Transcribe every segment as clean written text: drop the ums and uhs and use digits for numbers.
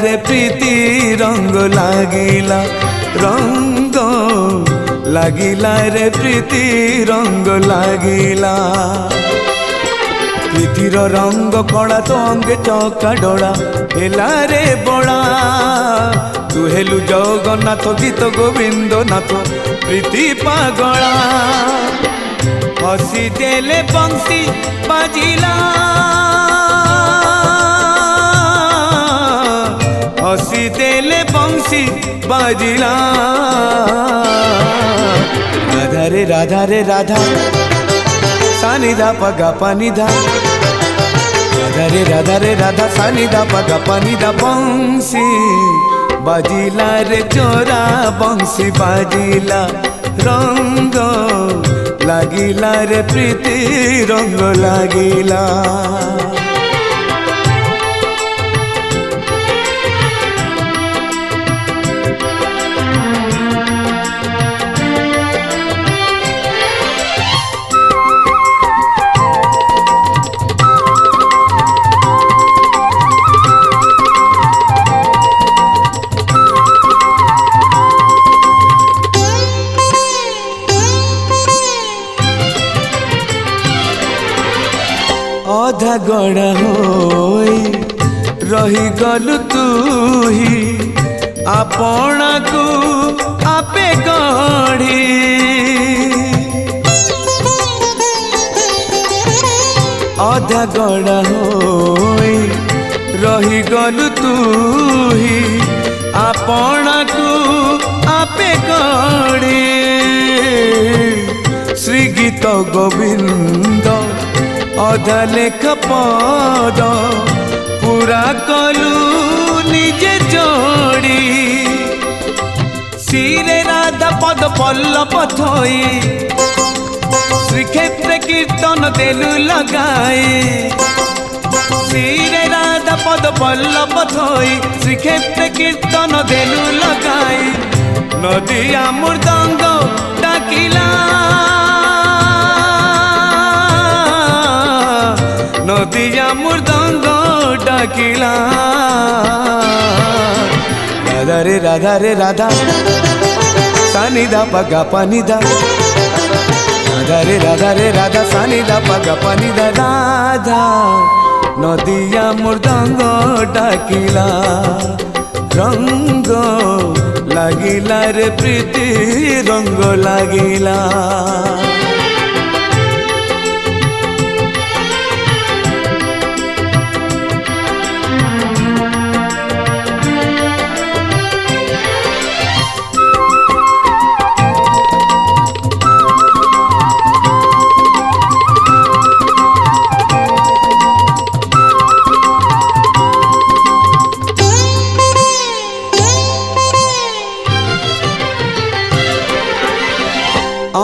रे प्रीति रंग लागिला रंग लागिला रे प्रीति रंग लागिला प्रीतिर रंग कड़ा तो अंगे चौका डोला हेला रे बड़ा तू हेलु जगन्नाथ गीत गोविंद नाथ प्रीति पागला हसी देले बंसी बाजिला हसी देले बंसी बाजिला राधा रे राधा सानी दा पगा पानी दा राधा रे राधा सानी दा पगा पानी दा बंसी बाजिला रे चोरा बंसी बाजिला रंग लागिला रे प्रीति रंग लागिला अधा गड़ा होई रही गलु तू ही आपना को आपे गढ़ी अधा गड़ा होई रही गलु तू ही आपना को आपे गढ़ी श्री गीत गोविंद अधा लेख पद पूरा कलु निजे जोड़ी सिरे राधा पद पल्लव थोई श्रीक्षेत्र कीर्तन देलु लगाए सिरे राधा पद पल्लव थोई श्रीक्षेत्र कीर्तन देलु लगाए नदिया मृदंग डाकिला नदिया मृदंग डाकिला राधा रे राधा सानी दा पगा पानी दा राधा रे राधा सानी दा पगा पानी दा राधा नदिया मृदंग डाकिला रंग लागिला रे प्रीति रंग लागिला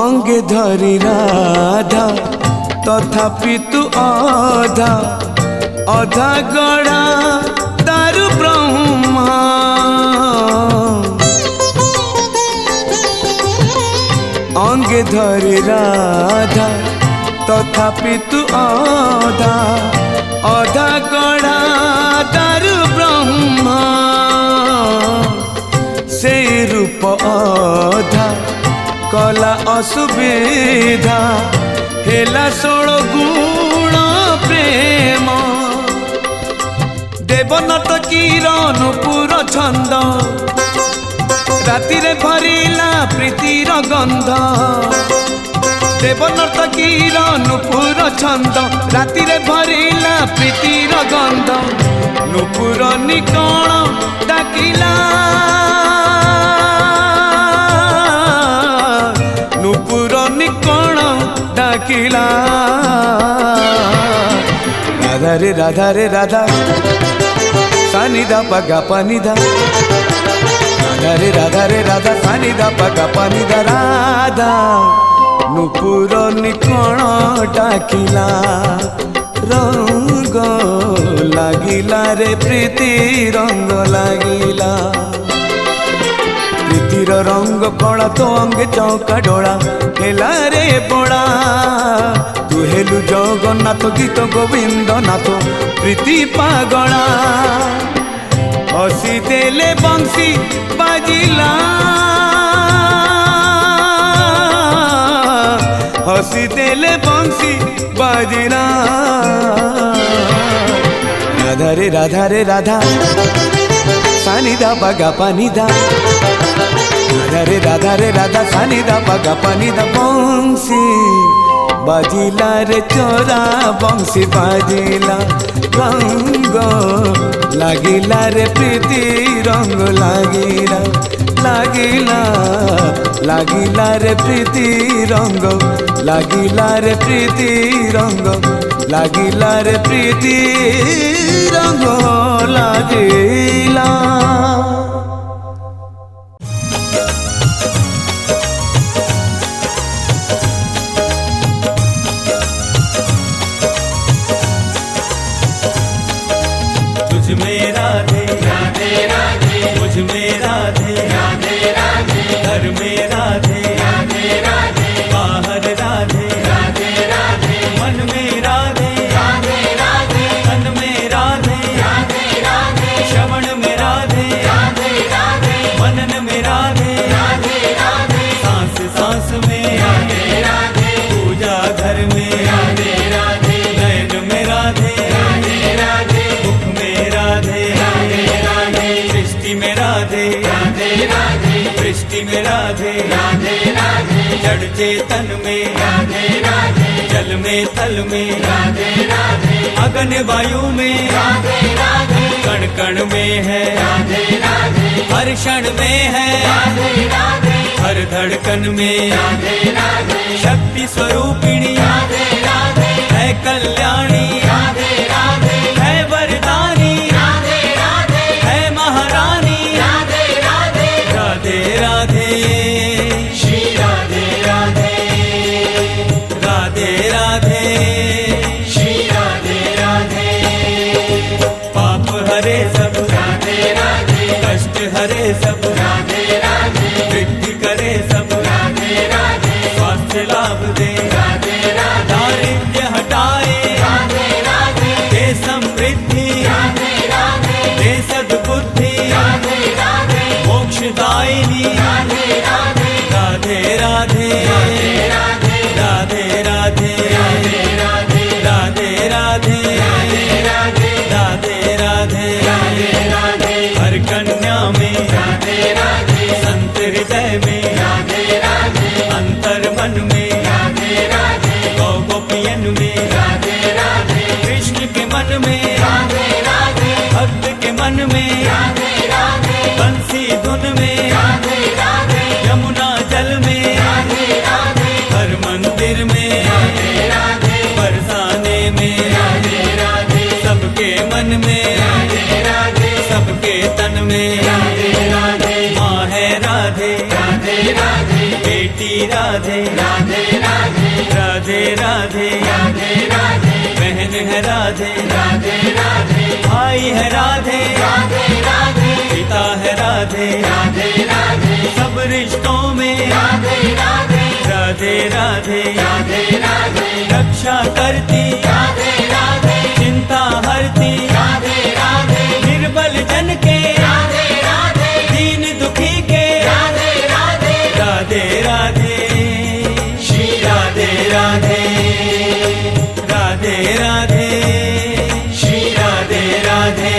अंगे धरी राधा तथापि तू अधा अधा गड़ा दारु ब्रह्मा अंगे धरी राधा तथापि तू अधा अधा गड़ा दारु ब्रह्मा से रूप अधा कला असुविधा हेला 16 गुण प्रेम देवनत किरण पुर छंद राति रे भरिला प्रीतिर गंध देवनत किरण पुर छंद राति रे भरिला प्रीतिर गंध नुपुर निकण डाकिला नुपुर निकण डाकिला राधा रे राधा सानी दा पगा पानी दा राधा रे राधा सानी दा पगा पानी दा राधा नुपुर निकण डाकिला रंग लागिला रे प्रीति रंग लागिला प्रीतिर रंग कड़ा तो अंगे चौका डोला हेला रे बड़ा तू हेलु जगन्नाथ गीत गोविंद नाथ प्रीति पागला हसी देले बंसी बाजिला हसी देले बंसी बाजिला राधा रे राधा रे राधा सानी दा बगा पानी दा राधा रे राधा सानी दा बगा पानी दा बंसी बाजिला रे चोरा बंसी बाजिला रंग लागिला रे प्रीति रंग लागिला लागिला लागिला रे प्रीति रंग लागिला रे प्रीति रंग लागिला रे प्रीति रंग लागिला घर में राधे बाहर राधे मन में राधे तन में राधे श्रवण में राधे मनन में राधे सांस सांस में पूजा घर में नयन में राधे मुख में राधे सृष्टि में राधे सृष्टि में राधे जड़ चेतन में जल में थल में अगन वायु में कण कण में है हर क्षण में है हर धड़कन में शक्ति स्वरूपिणी है कल्याणी है वरदानी है महारानी राधे राधे श्री राधे राधे राधे राधे श्री राधे राधे पाप हरे सब राधे राधे कष्ट हरे सब राधे राधे वृद्धि करे सब राधे राधे स्वास्थ्य लाभ दे राधे राधे दारिद्र्य हटाए राधे राधे दे समृद्धि राधे राधे दे सद्बुद्धि राधे राधे मोक्षदायिनी राधे राधे राधे राधे राधे राधे राधे राधे राधे राधे राधे हर कन्या में राधे राधे संत हृदय में राधे राधे अंतर मन में राधे राधे गौ गोपियन में राधे राधे कृष्ण के मन में राधे राधे भक्त के मन में राधे राधे बंसी धुन में राधे राधे यमुना जल में राधे राधे हर मंदिर में राधे राधे बरसाने में राधे राधे सबके मन में राधे राधे सबके तन में राधे राधे माँ है राधे राधे राधे बेटी राधे राधे राधे राधे राधे राधे राधे बहन है राधे राधे राधे भाई है राधे राधे राधे पिता है राधे राधे राधे सब रिश्तों में राधे राधे राधे राधे राधे राधे रक्षा करती राधे राधे चिंता हरती राधे राधे निर्बल जन के राधे राधे दीन दुखी के राधे राधे राधे राधे श्री राधे राधे राधे राधे श्री राधे राधे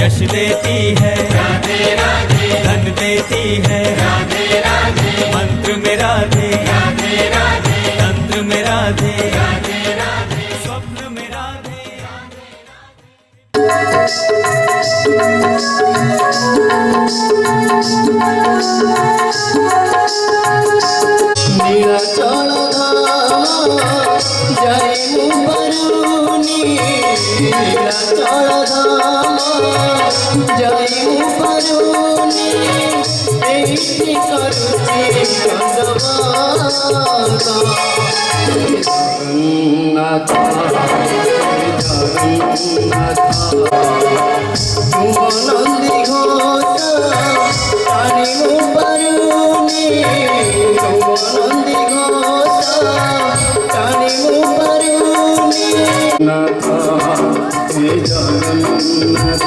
यश देती है राधे राधे धन देती है राधे राधे मंत्र में राधे राधे राधे तंत्र में राधे राधे राधे स्वप्न में राधे नीलाचल धाम जय मुपरुनी नीलाचल धाम जय मुपरुनी एहि करुते कंदवाता जगन्नाथ जगन्नाथ नंदी घोष तानी मुपरुनी नंदी घोष तानी मुपरुनी नाथ हे जगन्नाथ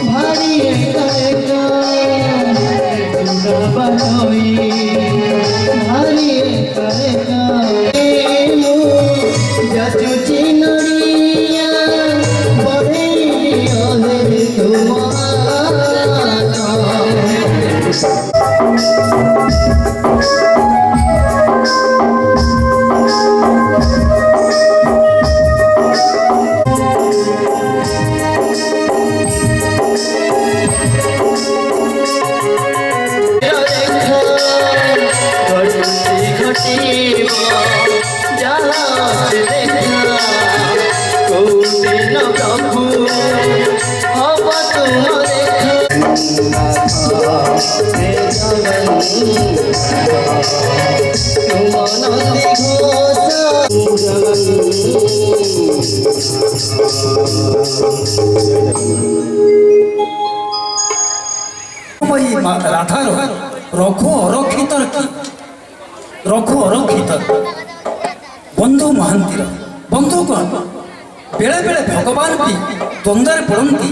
भारी करेगा बटोई भारी करेगा जचुची नरिया बड़े রাধার রঘু অরক্ষিতর কি রঘু অরক্ষিতর বন্ধু মহান্তির বন্ধুগণ বেড়ে বেড়ে ভগবান কি দ্বন্দ্বের পড়ন্তি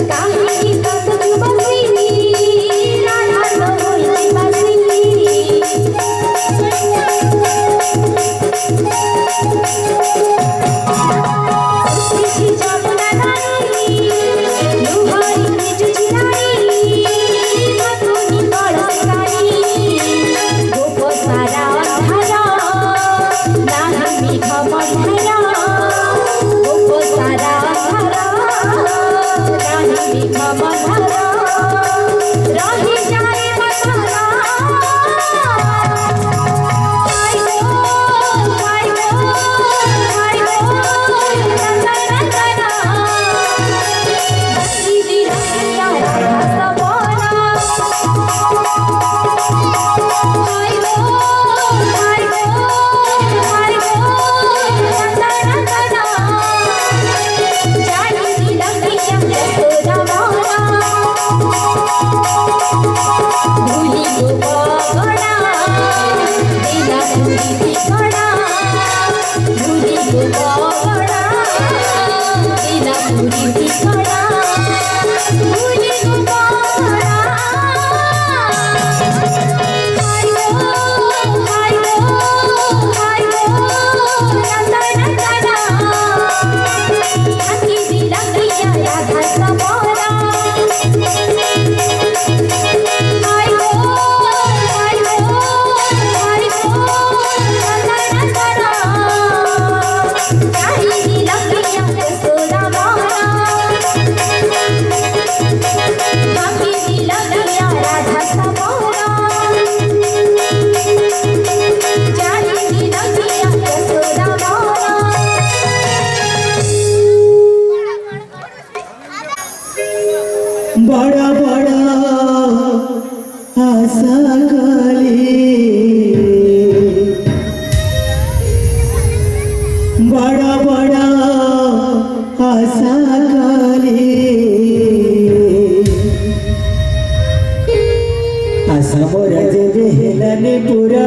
का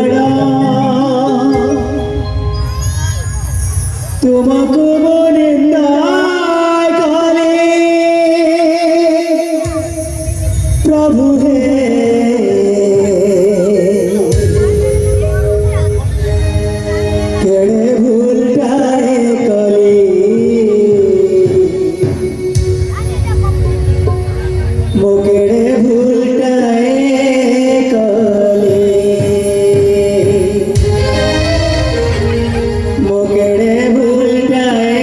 बेड़ा तुमको बोले ना काले प्रभु है केड़े भूल जाए कली मोकेड़े भूल जाए कली मोकेड़े भूल जाए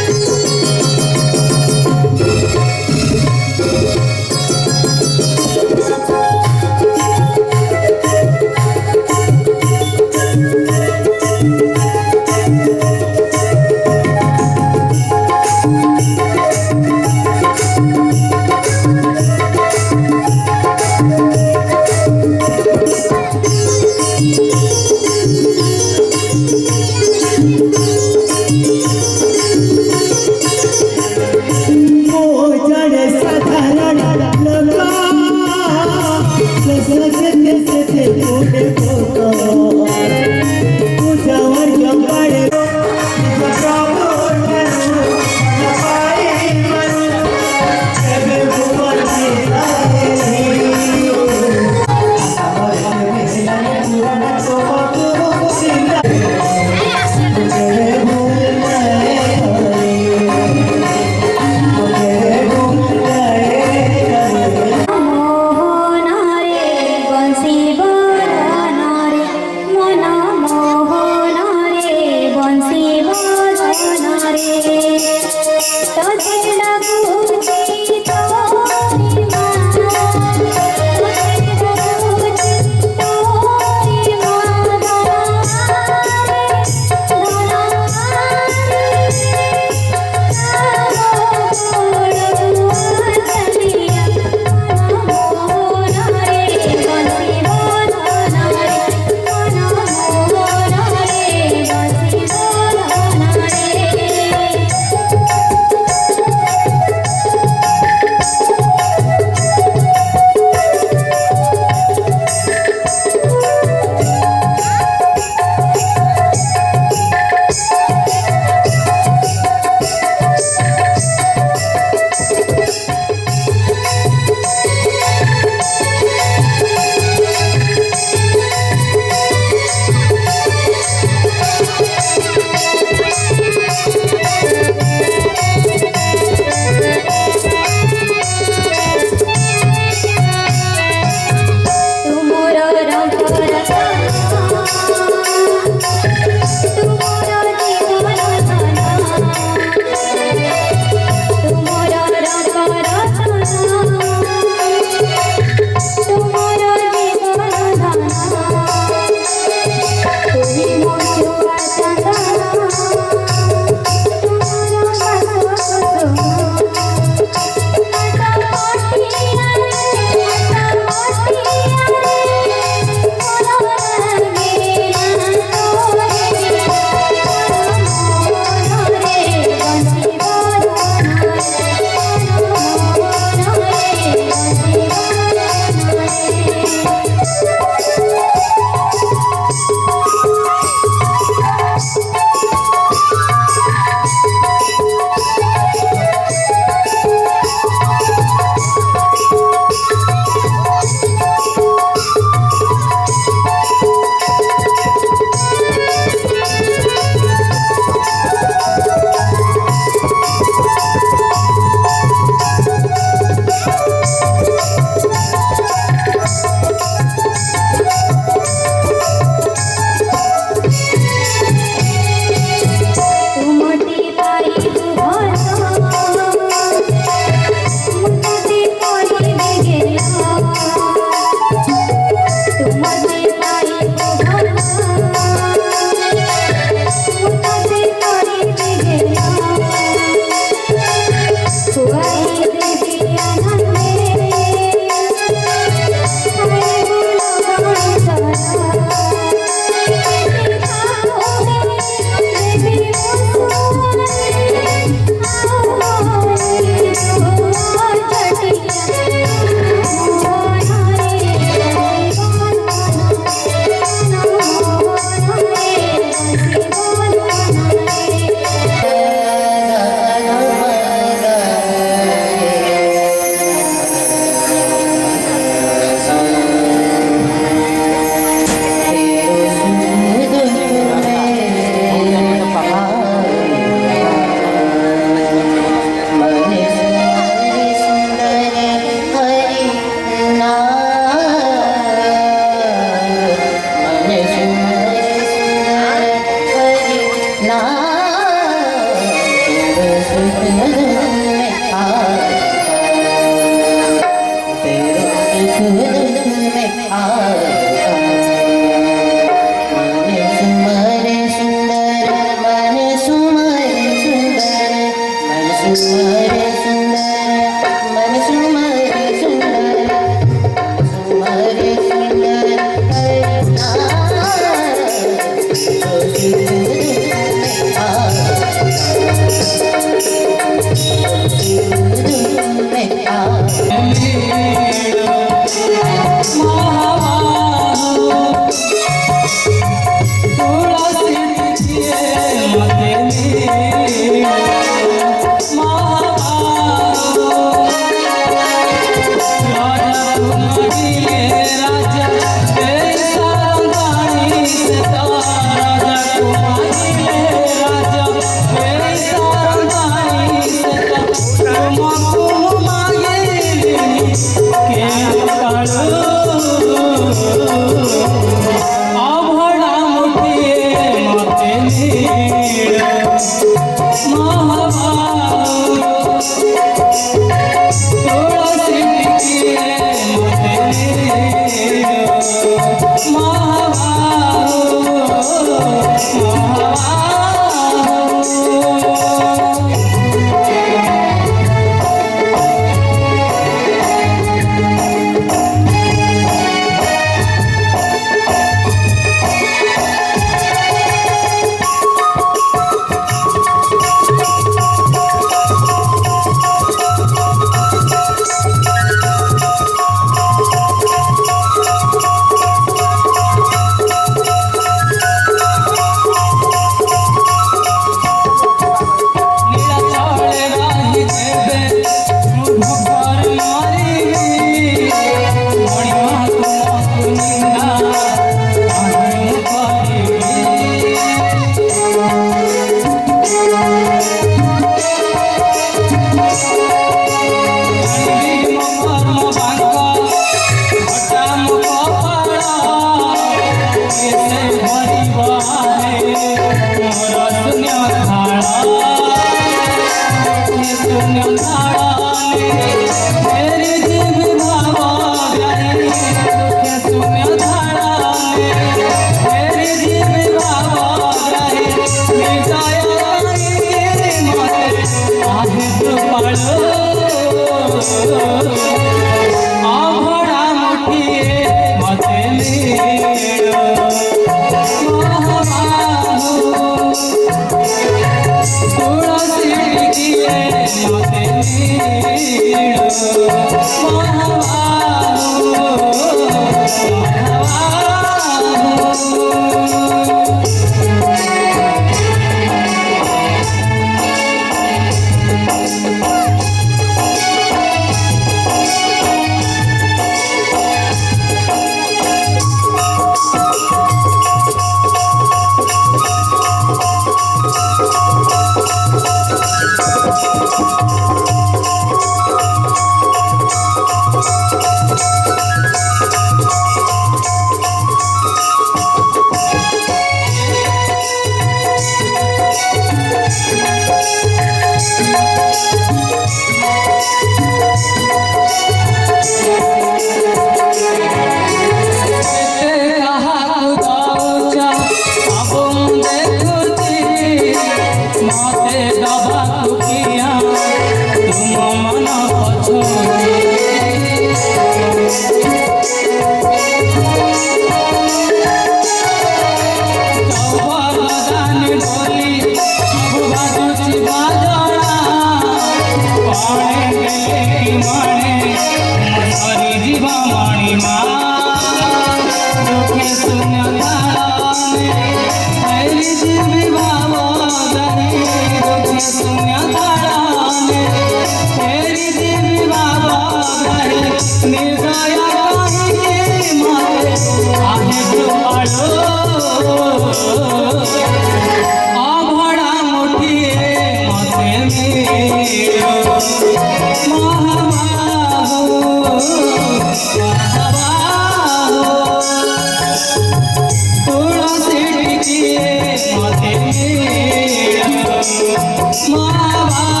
Mama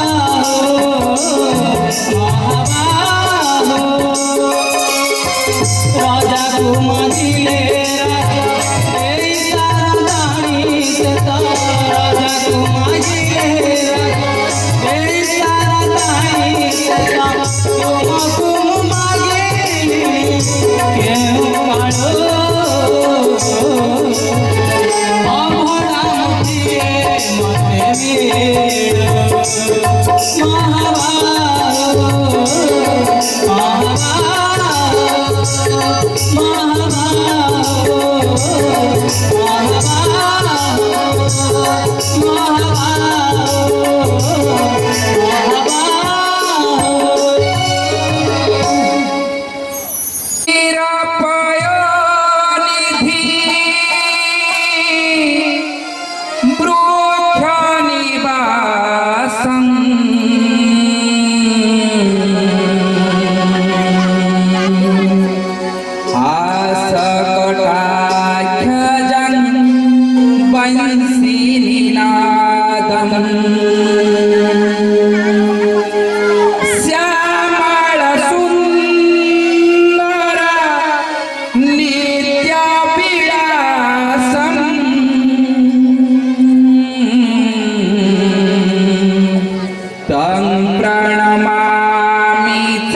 प्रणमामि च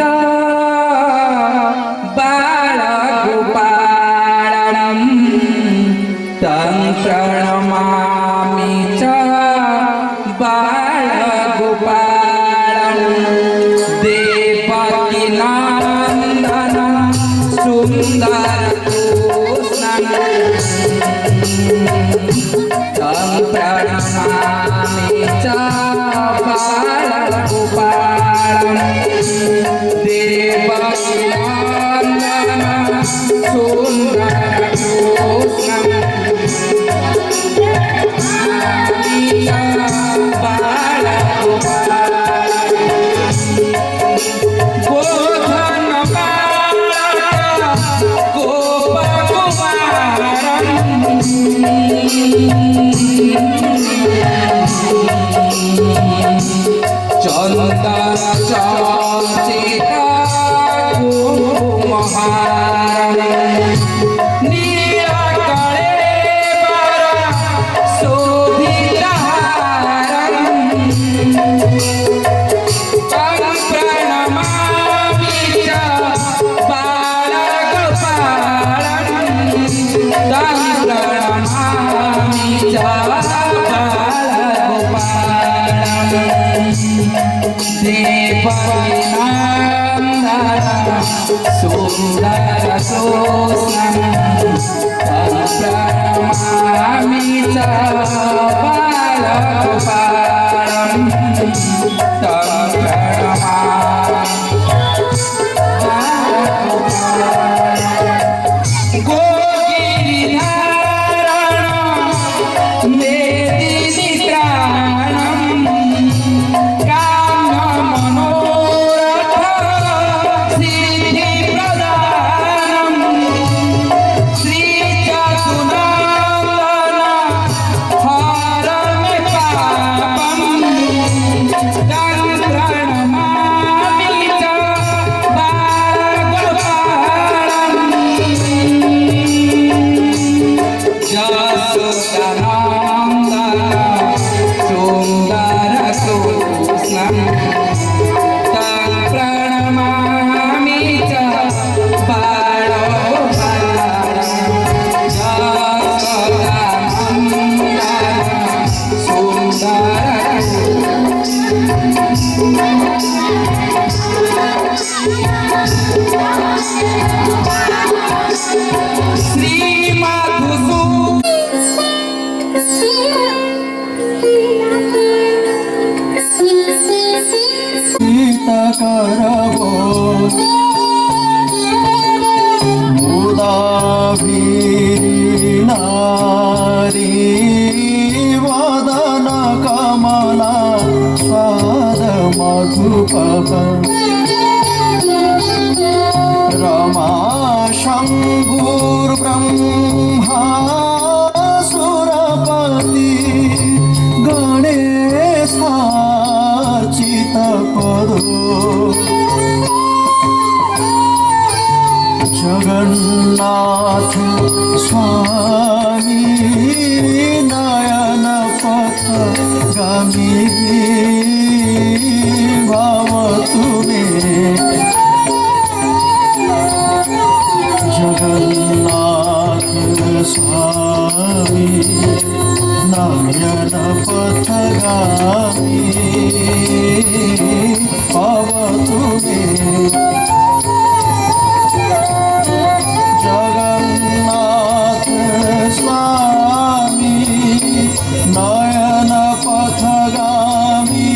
बालगोपालम् तं प्रणमामि च बालगोपालम् देवकीनन्दनं सुन्दरकृष्णं तं प्रणमामि च बालगोपालम् देवकीनन्दनं सुन्दरकृष्णं चंदन चर्चिता कुंकुमहारम् नीलकलेवर शोभितहारम् तं प्रणमामि च बालगोपालम् तं प्रणमामि च बालगोपालम् देवकीनन्दनं सुन्दरकृष्णं तं प्रणमामि च बालगोपालम् तं प्रणमामि गोगिरिधारणं मेदिनीत्राणम् करवो मुदाभिनारी वदन कमला स्वाद मधुपः रमा शम्भुर्ब्रह्मा सुरपति गणेशार्चितपदो जगन्नाथ स्वामी नयन पथगामी भवतु मे जगन्नाथ स्वामी नयन पथगामी भवतु मे जगन्नाथ स्वामी नयन पथगामी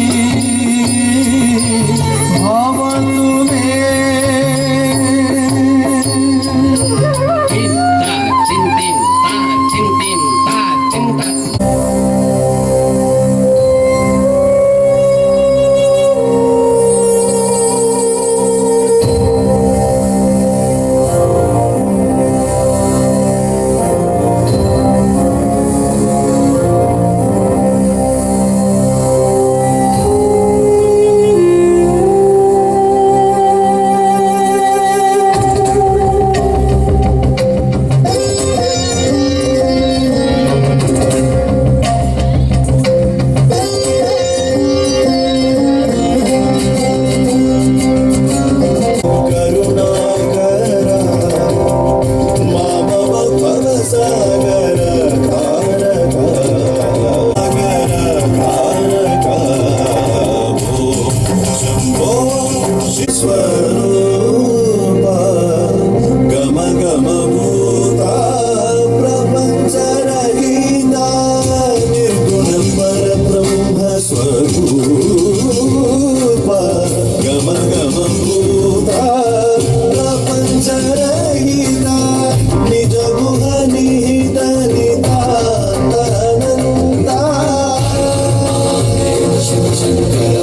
भवतु मे स्वरूप गम गम भूता प्रपंच रहिता निर्गुण पर ब्रह्म स्वरूप गम गम भूता प्रपंच रहिता निज गुह निहित नितानंदा शिव शंकर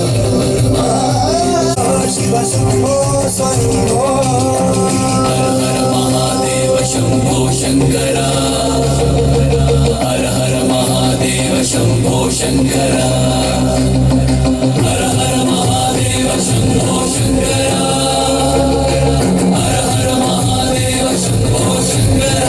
शिव शंभो शंभो महादेव शंभो शंकर हर हर महादेव शंभो शंकर हर हर महादेव शंभो शंकर हर हर महादेव शंभो शंकर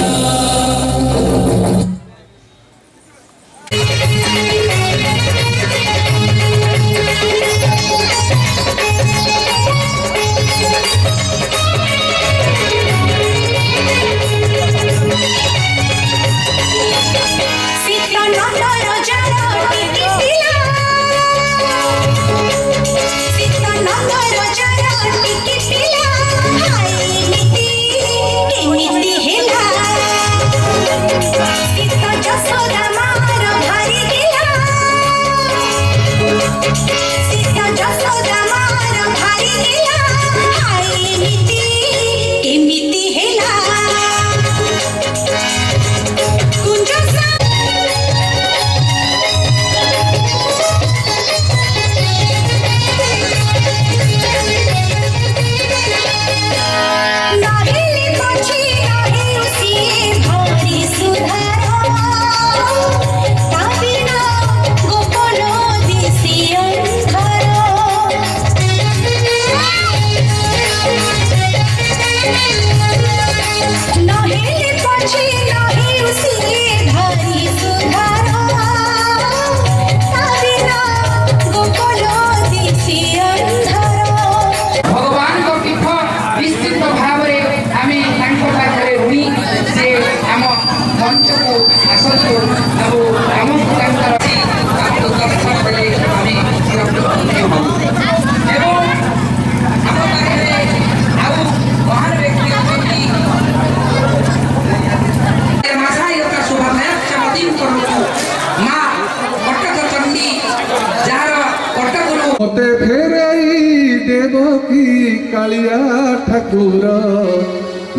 मते फेराई देवकी कालिया ठाकुर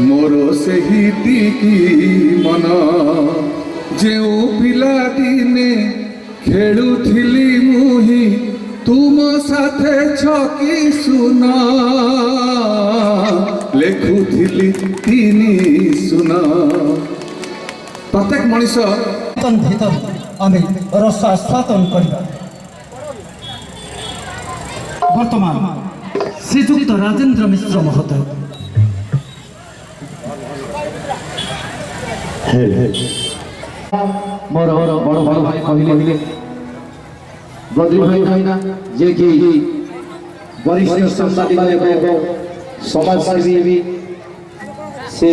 मोर सही टिकी मन जो पिला दिने खेलुथिली मुही तुम साथे छकी सुना लेखुथिली तिनी सुना प्रत्येक मनीष भीतर आम रस आस्वादन करवा बर्तमान श्रीजुक्त राजेन्द्र मिश्र महोदय मोर बड़ बड़ भाई कहले बद्री भाई भाईना जे कि वरिष्ठ सांबादिक एवं समाजसेवी से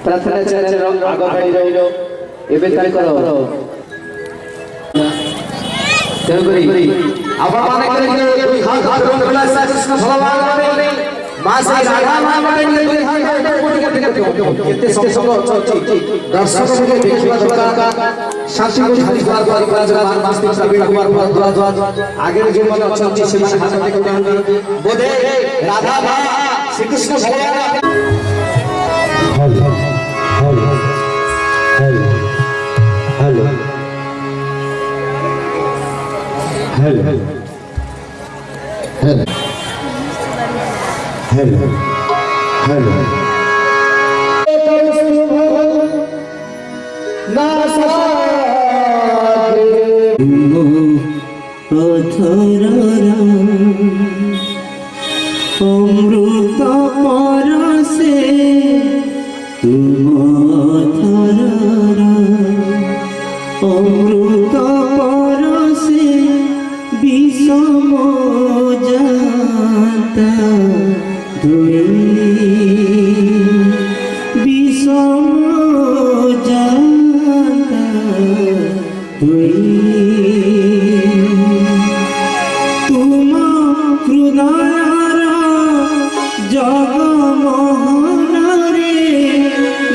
प्रार्थनाचार्य आग भाई रहिलो एबे ताकर तेणुकरी आपण माने करे खास रंगला कृष्ण भगवान माने मासे राधा माने दुई हाथ केते संग अछि दर्शक के देखिबा दरकार शांति को झाली बार बार राजराज मास्ती प्रवीण कुमार भारद्वाज आगे जे मन अछि से हाथ टेक कहंदी बोधे राधा मा श्री कृष्ण भगवान hello hello hello hello hello hello hello Amrit परसे तुम अमृत परसे विषम जाता दुई विषम जाता दुई तुम ହୃଦୟର ଜଗମୋହନରେ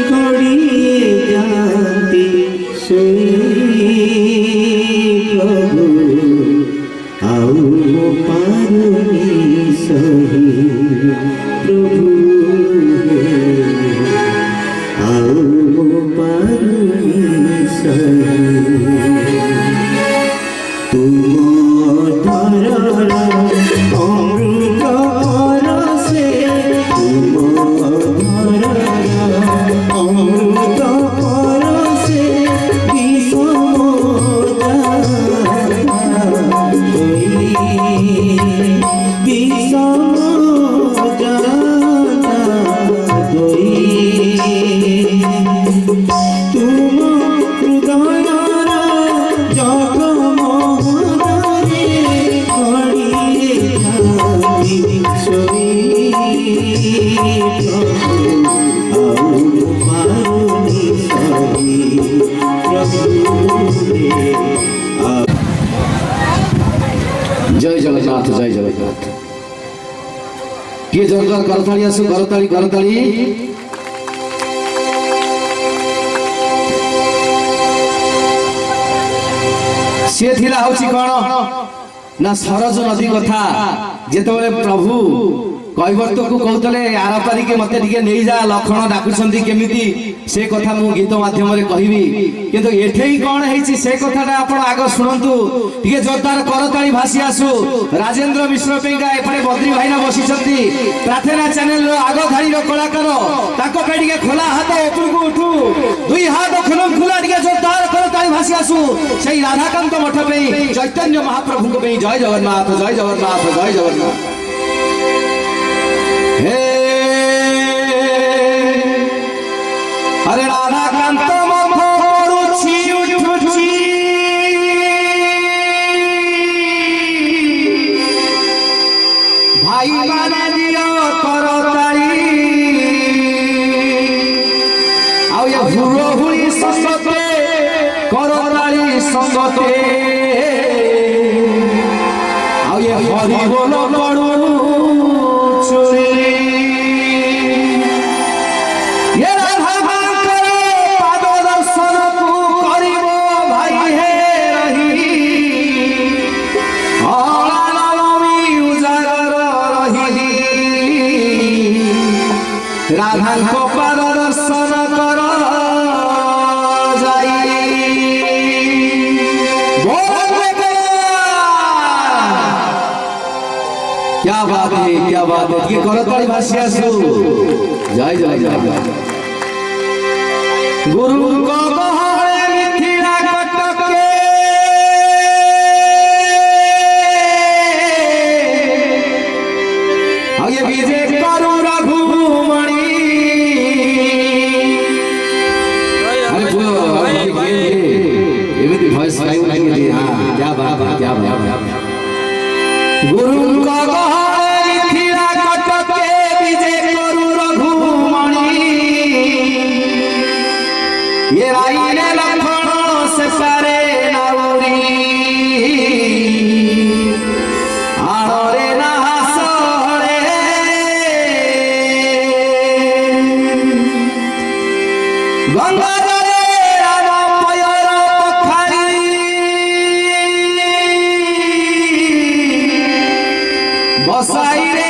ଘଡ଼ିଏ ଯାଆନ୍ତି ଶୋଇ ପ୍ରଭୁ ଆଉ ମୋ ପାରୁନି ସହି ପ୍ରଭୁ ଆଉ ମୋ ପାରୁନି ସହି ତୁମ ଧରର ଅମୃତ ପରଶେ ତୁମ ଧରର ଅମୃତ ପରଶେ বিষম তুম হৃদয়র জগমোহନରେ ঘড়িয়ে যাবি শোই প্রভু ଆଉ ପାରୁନି ସହି ପ୍ରଭୁରେ जय जगन्नाथ जय जगन्नाथ किए जोरदार करताली आसु करताली करताली से थिला होची कोन ना सरज नदी कथा जेतबेले प्रभु कैवर्त को कहतले आरपारी के मते टिके नै जा लक्षण डाकुछंती केमिति से कथा मु गीत माध्यम रे कहिबी किंतु एठेई कोन हेची से कथाटा आपण आग सुनंतु टिके जोरदार करताली भासी आसु राजेंद्र मिश्र पेंगा एपरे बद्री भाईना बसिछंती प्रार्थना चैनल रो आग धारी रो कलाकार ताको पे टिके खोला हाथ ऊपर को उठू दुई हाथ खुलम खुला टिके जोरदार करताली भासी आसु सेई राधाकांत मठ पे चैतन्य महाप्रभु को पे जय जगन्नाथ जय जगन्नाथ जय जगन्नाथ हे अरे राधाकांत मठ पड़ुछि उठुछि भाई माने दियो करताली आउ ये हुरो हुई संगते करताली संगते आउ ये हरि बोल पड़ू राधा को पाद दर्शन कर क्या बात है क्या बात है ये करताली भाषा सु जय जय जय गुरु को बहाए मिथिला कटके आगे विजय करू रघुमणि क्या बात है क्या बात है गुरु का मिथिला कटके विजय करू रघुमणि ये राइले लखन से पारे नाउरी आड़े ना हसड़े गंगा बसाई रे